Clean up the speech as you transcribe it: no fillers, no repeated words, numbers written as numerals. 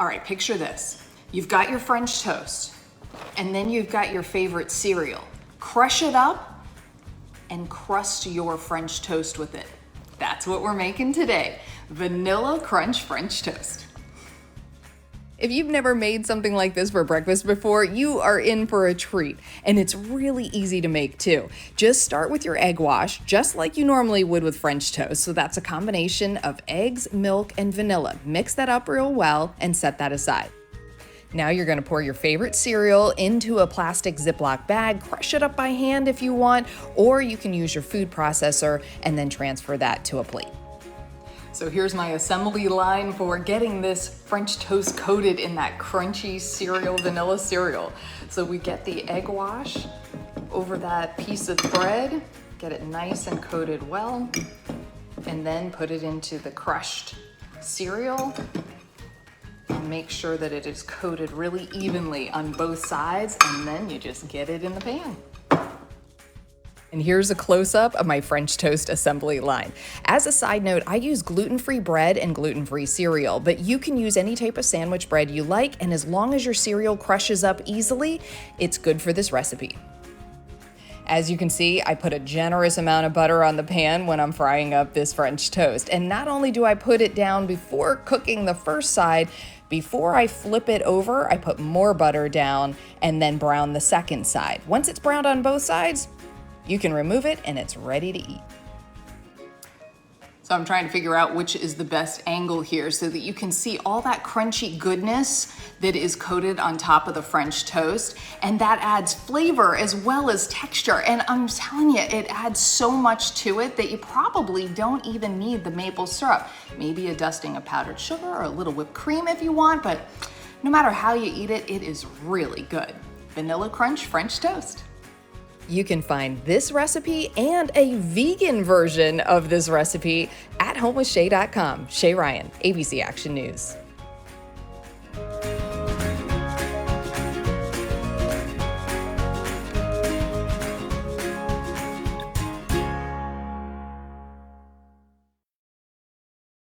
All right, picture this. You've got your French toast, and then you've got your favorite cereal. Crush it up and crust your French toast with it. That's what we're making today. Vanilla Crunch French toast. If you've never made something like this for breakfast before, you are in for a treat. And it's really easy to make too. Just start with your egg wash, just like you normally would with French toast. So that's a combination of eggs, milk, and vanilla. Mix that up real well and set that aside. Now you're gonna pour your favorite cereal into a plastic Ziploc bag, crush it up by hand if you want, or you can use your food processor and then transfer that to a plate. So here's my assembly line for getting this French toast coated in that crunchy cereal, vanilla cereal. So we get the egg wash over that piece of bread, get it nice and coated well, and then put it into the crushed cereal and make sure that it is coated really evenly on both sides, and then you just get it in the pan. And here's a close-up of my French toast assembly line. As a side note, I use gluten-free bread and gluten-free cereal, but you can use any type of sandwich bread you like, and as long as your cereal crushes up easily, it's good for this recipe. As you can see, I put a generous amount of butter on the pan when I'm frying up this French toast. And not only do I put it down before cooking the first side, before I flip it over, I put more butter down and then brown the second side. Once it's browned on both sides, you can remove it and it's ready to eat. So I'm trying to figure out which is the best angle here so that you can see all that crunchy goodness that is coated on top of the French toast, and that adds flavor as well as texture. And I'm telling you, it adds so much to it that you probably don't even need the maple syrup. Maybe a dusting of powdered sugar or a little whipped cream if you want, but no matter how you eat it, it is really good. Vanilla Crunch French toast. You can find this recipe and a vegan version of this recipe at homewithshay.com. Shay Ryan, ABC Action News.